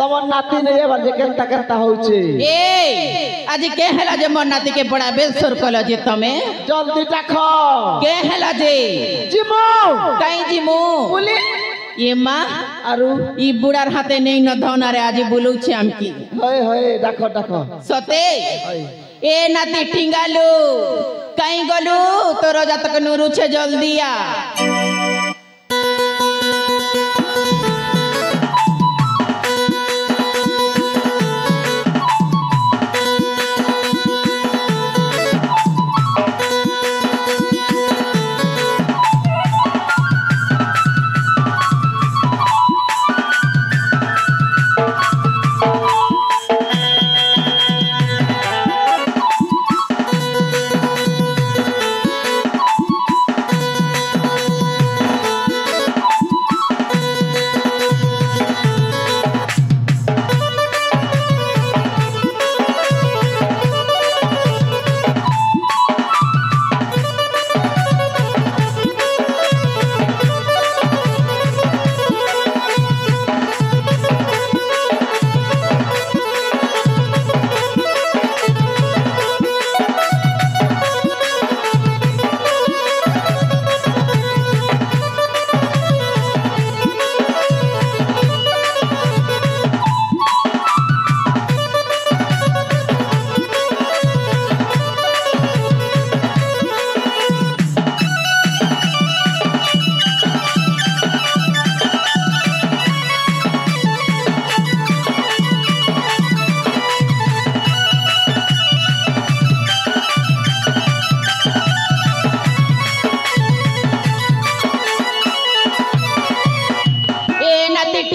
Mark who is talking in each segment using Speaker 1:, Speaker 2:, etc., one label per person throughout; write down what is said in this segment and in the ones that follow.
Speaker 1: तमन नाती नहीं है बजे केनता केनता होउचे
Speaker 2: ए आज के हला जे मन नाती के बड़ा बेसुर कल जे तमे
Speaker 1: जल्दी टाखो
Speaker 2: के हला जे
Speaker 1: जिमो
Speaker 2: काई जिमो
Speaker 1: बोली
Speaker 2: ये माँ
Speaker 1: आरु
Speaker 2: ई बुढ़ार हाथे नहीं न धौना रे आज बोलू छे हम की
Speaker 1: होय होय डाखो डाखो
Speaker 2: सते ए नाती टिंगालू काई गलू तो रोजा तक नुरु छे जल्दी आ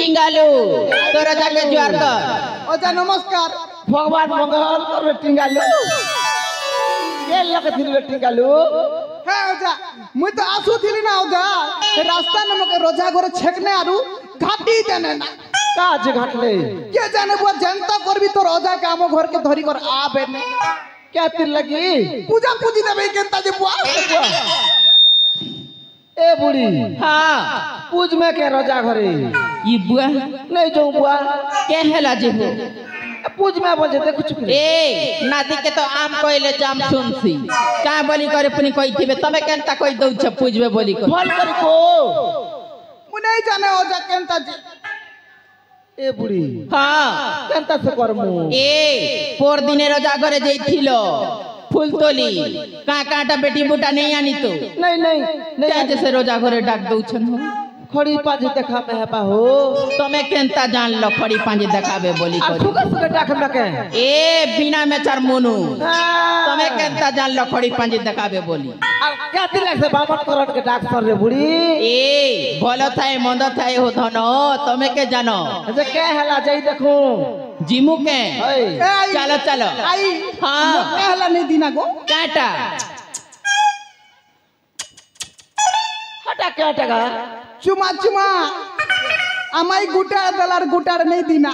Speaker 2: तोरा जाके ज्वार कर
Speaker 1: ओजा नमस्कार भगवान मंगल कर टिंगालू के लक थिल टिंगालू
Speaker 3: हे ओजा मुई तो आसु थिली ना ओजा रास्ता न मके रोजा घरे छेकने आरु घाटी जाने ना
Speaker 1: काज घाटले
Speaker 3: के जाने बुआ जनता करबी तो रोजा के आमो घर के धरी कर आबे ने
Speaker 1: क्या तिर लगी
Speaker 3: पूजा पूजी देबे केनता जे बुआ
Speaker 1: ए बुढ़ी
Speaker 2: हां
Speaker 1: पूज में के रोजा घरे
Speaker 2: ई बुआ
Speaker 1: नहीं जो बुआ
Speaker 2: के हला जे हो
Speaker 1: पूज में बोल जे कुछ
Speaker 2: ए नाती के तो आम कहले जाम सुनसी का बोली करे पुनी कहि थिबे तमे केनता कहि दउ छ पूज में बोली कर
Speaker 1: फल कर को
Speaker 3: मु नहीं जाने ओजा केनता जे
Speaker 1: ए बुढ़ी
Speaker 2: हां
Speaker 1: केनता से करमु
Speaker 2: ए पोर दिने रोजा घरे जइथिलो फूल तोली का काटा बेटी बूटा नहीं आनी तो
Speaker 1: नहीं नहीं नहीं
Speaker 2: जैसे रोजा घरे डाक दउ छन हो
Speaker 1: खड़ी पाज देखा में है हो
Speaker 2: तमे केनता जान लो खड़ी पांजे देखाबे बोली
Speaker 1: आ
Speaker 2: करी
Speaker 1: सुगर सुगर डाक में के
Speaker 2: ए बिना में चार मोनू तमे केनता जान लो खड़ी पांजे देखाबे बोली
Speaker 1: आ क्या दिल से बाबा करट के डाक सर रे बुढ़ी
Speaker 2: ए भलो थाए मंद थाए हो धनो तमे के जानो
Speaker 1: जे के हला जई देखो
Speaker 2: जिमू के
Speaker 1: ए
Speaker 2: चलो चलो
Speaker 3: आई
Speaker 2: हां
Speaker 3: कहला नहीं दिना गो
Speaker 2: काटा
Speaker 1: हटा के हटा
Speaker 3: चुमा चुमा আমাই গুটার দলার গুটার নেই দিনা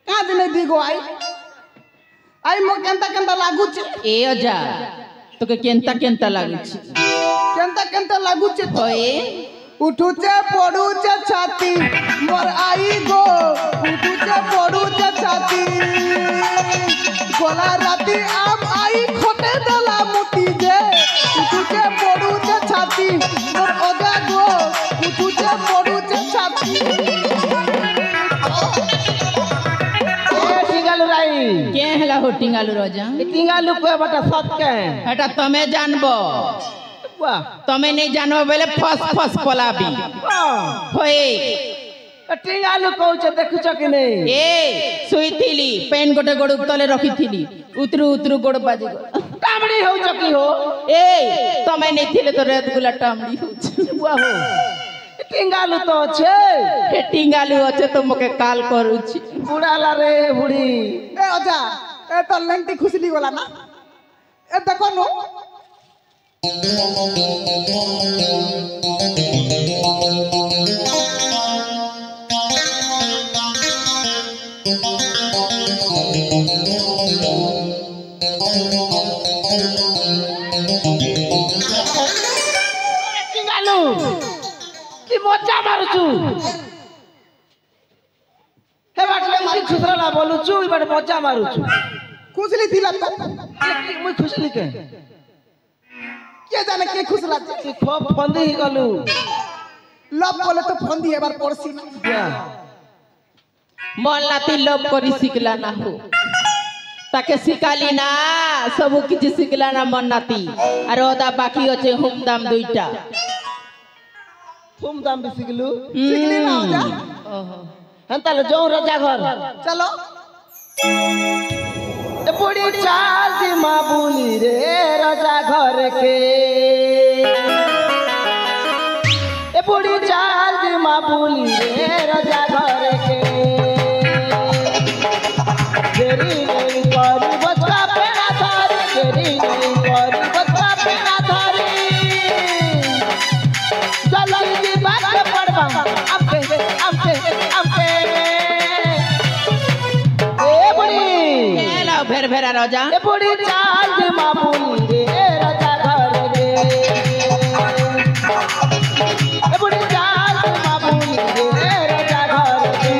Speaker 3: কাজ নেই দিগো আই মো কেনতা কেনতা লাগুছে
Speaker 2: ए अजा তোকে কেনতা কেনতা লাগুছে
Speaker 3: কেনতা কেনতা লাগুছে
Speaker 2: ওয়ে
Speaker 3: উঠুছে পড়ুছে ছাতি মোর আই গো উঠুছে পড়ুছে ছাতি গলা রাতি আম আই খটে দলা মুটি যে উঠুছে পড়ুছে ছাতি মোর ওগা গো উঠুছে পড়ুছে ছাতি
Speaker 1: ए टिंगालू राई
Speaker 2: के हला हो टिंगालू रोजा
Speaker 1: टिंगालू को बटा सत के
Speaker 2: हटा तमे जानबो
Speaker 1: वाह
Speaker 2: तमे नहीं जानो बेले फस फस पलाबी होए
Speaker 1: टिंगालू कहू छ देखु छ कि नहीं
Speaker 2: ए सुईथिली पेन गोटे गोड़ तले रखीथिली उतरू उतरू गोड़ बाजी गो
Speaker 1: कामड़ी हो छ कि हो
Speaker 2: ए तमे नहीं थिले तो रेत गुला टामड़ी हो
Speaker 1: वाह हो टिंगालू तो छे
Speaker 2: हे टिंगालू আছে তো মকে কাল করুছি
Speaker 1: बुढ़ाला रे बुढ़ी
Speaker 3: এ অজা এ তো লেংটি খুশলি গলা না এ দেখো নো
Speaker 1: टिंगालू ती मजा मारुछु हे बाटले मारी खुसरा ना बोलुछु ई बाटे मजा मारुछु
Speaker 3: खुशली थिला तो
Speaker 1: मुई खुशली के
Speaker 3: जाने के खुशला
Speaker 1: ती खूब फंदी ही गलु
Speaker 3: लव बोले तो फंदी एबार पड़सी
Speaker 2: मन नाती लोभ करी शिखला ना हो ताके शिखाली ना सब किछि शिखला ना मन नाती আর ওদা বাকি আছে হুম দাম দুইটা
Speaker 1: तुम दाम भी सिगलु
Speaker 3: सिगली ना हो जा
Speaker 2: ओहो
Speaker 1: हंताले जाऊ राजा घर
Speaker 3: चलो
Speaker 1: ए बुढ़ी चाल जी माँ बोली रे राजा घर के ए बुढ़ी चाल जी माँ बोली रे राजा घर के तेरी नहीं करी बचका पेड़ा धारी तेरी नहीं करी बचका पेड़ा धारी चलो जी बात पड़वा अम्पे अम्पे अम्पे ए बुढ़ी
Speaker 2: केला भेर भेरा राजा
Speaker 1: ए बुढ़ी चाल जी माँ बोली रे राजा घर के ए बुढ़ी चाल जी माँ बोली रे राजा घर के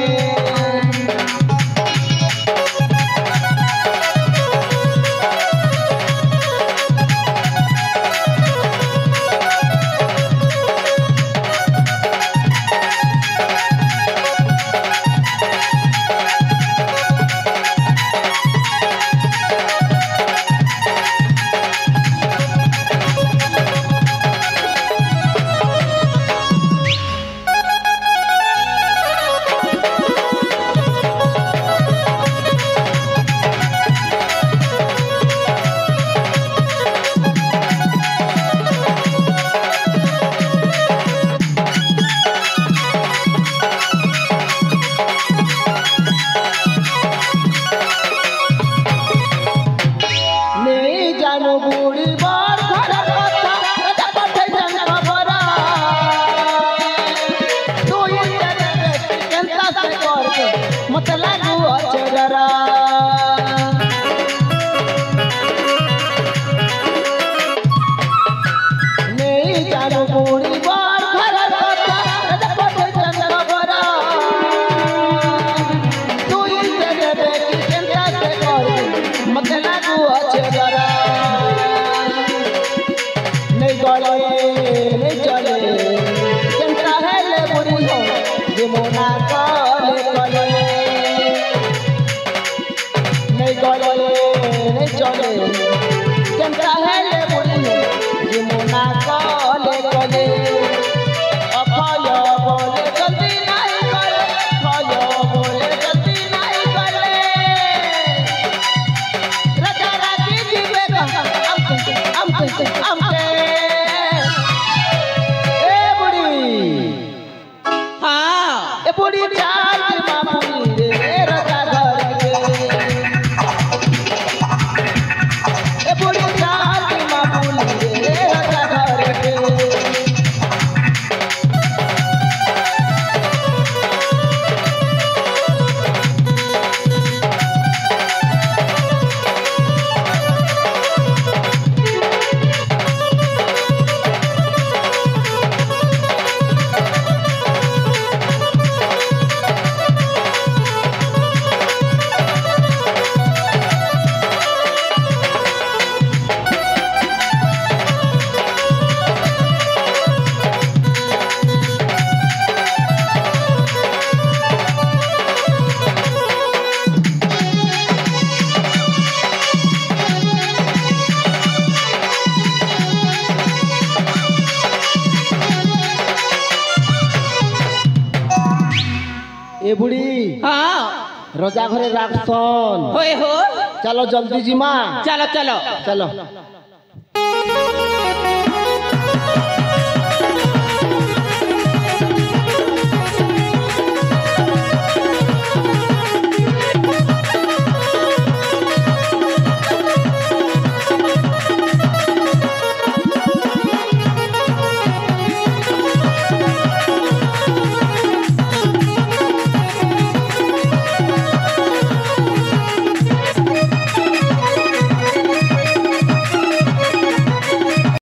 Speaker 1: नहीं जानो बूढ़ी बार घर कथा राजा पठे जन खबरा तू ये केंता से कर के मत लागू अचररा नहीं जानो बूढ़ी बार घर कथा राजा पठे जन खबरा तू ये केंता से कर के मत लागू अचररा नहीं गले नहीं चले चंद्रा है ले बुरी हो ये मोना काले कले नहीं गले नहीं चले चंद्रा है ले बुरी हो ये मोना काले कले अफाय बोले जल्दी नहीं करे अफाय बोले जल्दी नहीं करे राजा राजी जीवे अम्पे ए बुढ़ी
Speaker 2: हां
Speaker 1: ए बुढ़ी चाल जी माँ बोली रे राजा घर के ए बुढ़ी चाल जी माँ बोली रे राजा घर के ए बुढ़ी
Speaker 2: हां
Speaker 1: राजा घरे राखसन
Speaker 2: होए हो
Speaker 1: चलो जल्दी जी माँ
Speaker 2: चलो चलो
Speaker 1: चलो